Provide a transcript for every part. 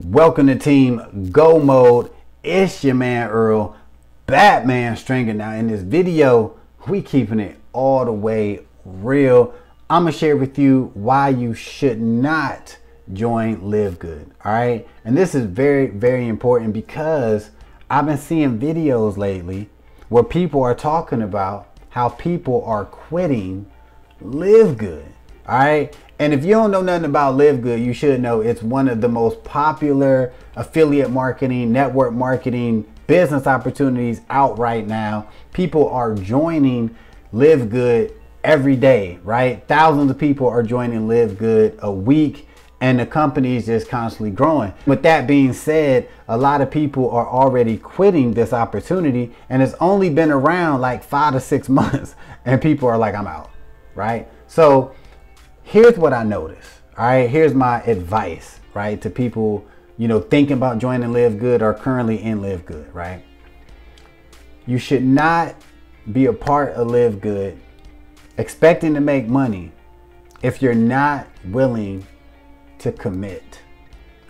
Welcome to Team Go Mode. It's your man Earl, Batman Stringer. Now in this video, we keeping it all the way real. I'm gonna share with you why you should not join LiveGood. All right, and this is very, very important because I've been seeing videos lately where people are talking about how people are quitting LiveGood. All right, and if you don't know nothing about LiveGood, you should know it's one of the most popular affiliate marketing, network marketing, business opportunities out right now. People are joining LiveGood every day, right? Thousands of people are joining LiveGood a week, and the company is just constantly growing. With that being said, a lot of people are already quitting this opportunity, and it's only been around like 5 to 6 months, and people are like, I'm out, right? So here's what I noticed. All right, here's my advice, right, to people, you know, thinking about joining LiveGood or currently in LiveGood, right? You should not be a part of LiveGood expecting to make money if you're not willing to commit.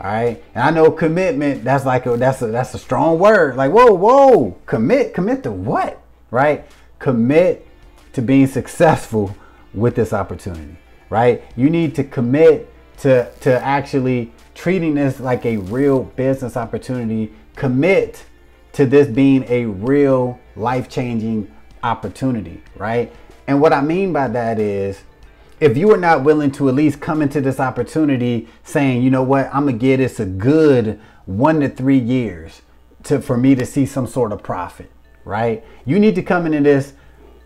All right, and I know commitment, that's like that's a strong word. Like whoa, commit to what, right? Commit to being successful with this opportunity. Right? You need to commit to actually treating this like a real business opportunity. Commit to this being a real life-changing opportunity, right? And what I mean by that is, if you are not willing to at least come into this opportunity saying, you know what, I'm gonna give this a good 1 to 3 years for me to see some sort of profit, right? You need to come into this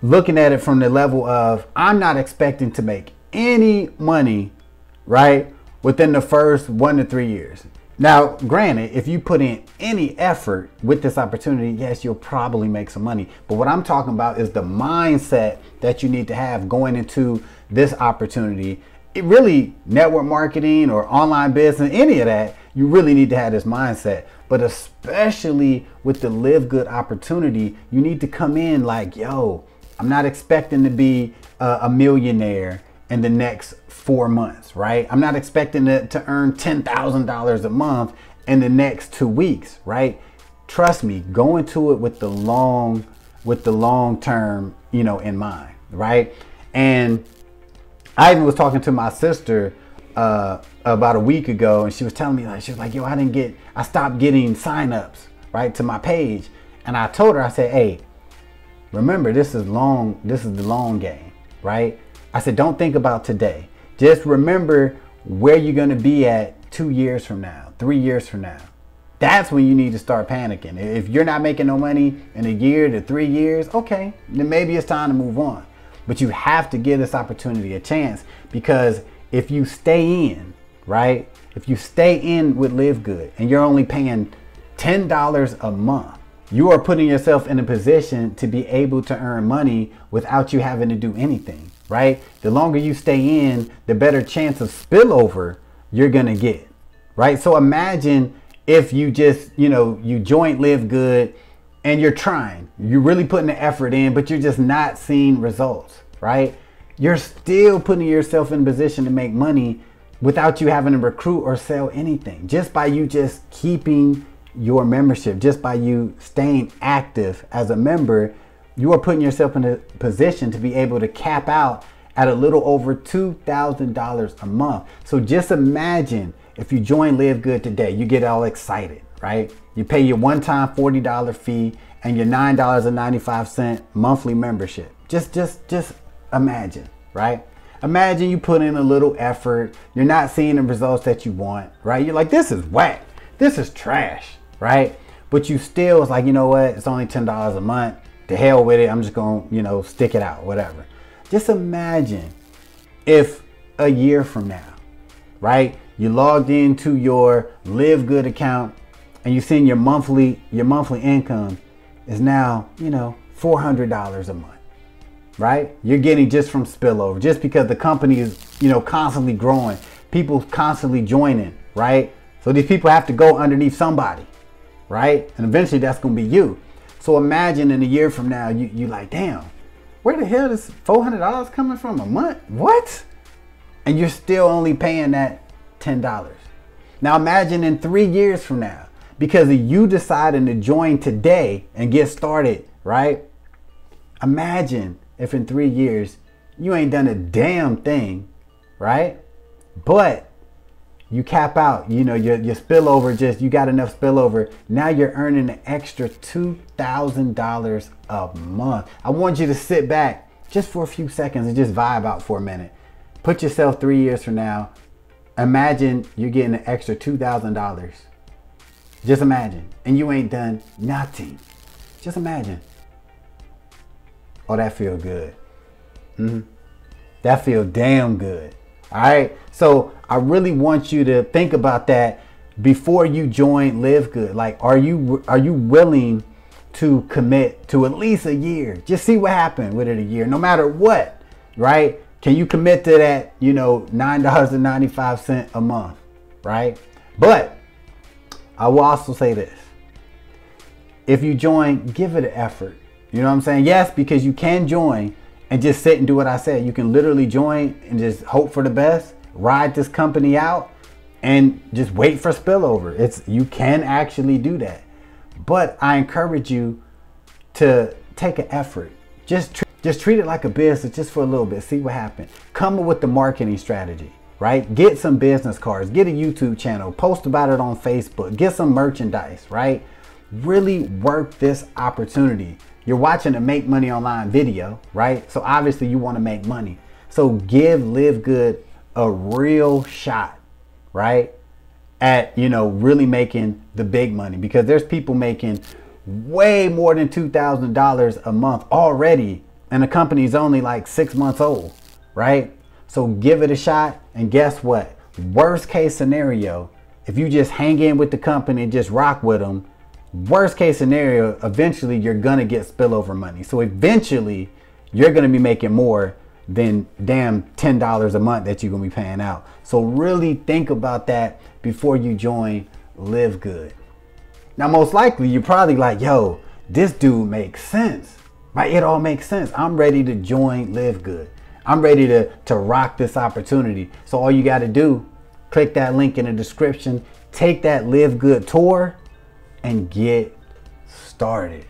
looking at it from the level of, I'm not expecting to make any money, right, within the first 1 to 3 years. Now, granted, if you put in any effort with this opportunity, yes, you'll probably make some money. But what I'm talking about is the mindset that you need to have going into this opportunity. It really, network marketing or online business, any of that, you really need to have this mindset. But especially with the LiveGood opportunity, you need to come in like, yo, I'm not expecting to be a millionaire in the next 4 months, right? I'm not expecting to earn $10,000 a month in the next 2 weeks, right? Trust me, go into it with the long term, you know, in mind, right? And I even was talking to my sister about a week ago, and she was telling me, like, she was like, yo, I stopped getting signups, right, to my page. And I told her, I said, hey, remember, this is the long game, right? I said, don't think about today. Just remember where you're going to be at 2 years from now, 3 years from now. That's when you need to start panicking. If you're not making no money in 1 year to 3 years, okay, then maybe it's time to move on. But you have to give this opportunity a chance, because if you stay in, right? If you stay in with LiveGood and you're only paying $10 a month, you are putting yourself in a position to be able to earn money without you having to do anything, right? The longer you stay in, the better chance of spillover you're gonna get, right? So imagine if you just, you know, you join LiveGood and you're really putting the effort in, but you're just not seeing results, right? You're still putting yourself in a position to make money without you having to recruit or sell anything, just by you just keeping your membership, just by you staying active as a member. You are putting yourself in a position to be able to cap out at a little over $2,000 a month. So just imagine if you join LiveGood today, you get all excited, right? You pay your one-time $40 fee and your $9.95 monthly membership. Just imagine, right? Imagine you put in a little effort. You're not seeing the results that you want, right? You're like, this is whack. This is trash, right? But you still, it's like, you know what? It's only $10 a month. To hell with it. I'm just going to, you know, stick it out, whatever. Just imagine if a year from now, right, you logged into your LiveGood account and you seen your monthly income is now, you know, $400 a month, right? You're getting just from spillover, just because the company is, you know, constantly growing, people constantly joining, right? So these people have to go underneath somebody, right? And eventually that's going to be you. So imagine in a year from now, you like, damn, where the hell is $400 coming from a month? What? And you're still only paying that $10. Now imagine in 3 years from now, because of you deciding to join today and get started, right? Imagine if in 3 years you ain't done a damn thing, right? But you cap out, you know, your spillover, just you got enough spillover. Now you're earning an extra $2,000 a month. I want you to sit back just for a few seconds and just vibe out for a minute. Put yourself 3 years from now. Imagine you're getting an extra $2,000. Just imagine. And you ain't done nothing. Just imagine. Oh, that feel good. That feel damn good. All right. So I really want you to think about that before you join LiveGood. Like, are you willing to commit to at least a year? Just see what happened with it a year, no matter what, right? Can you commit to that, you know, $9.95 a month, right? But I will also say this. If you join, give it an effort. You know what I'm saying? Yes, because you can join and just sit and do what I said. You can literally join and just hope for the best, ride this company out, and just wait for spillover. You can actually do that. But I encourage you to take an effort. Just treat it like a business just for a little bit. See what happens. Come up with the marketing strategy, right? Get some business cards. Get a YouTube channel. Post about it on Facebook. Get some merchandise, right? Really work this opportunity. You're watching a Make Money Online video, right? So obviously you want to make money. So give LiveGood a real shot, right? At, you know, really making the big money, because there's people making way more than $2,000 a month already, and the company's only like 6 months old, right? So give it a shot. And guess what? Worst case scenario, if you just hang in with the company and just rock with them, worst case scenario, eventually you're gonna get spillover money. So eventually you're gonna be making more than damn $10 a month that you're gonna be paying out. So really think about that before you join LiveGood. Now, most likely you're probably like, yo, this dude makes sense, right? It all makes sense. I'm ready to join LiveGood. I'm ready to rock this opportunity. So all you got to do, click that link in the description, take that LiveGood tour, and get started.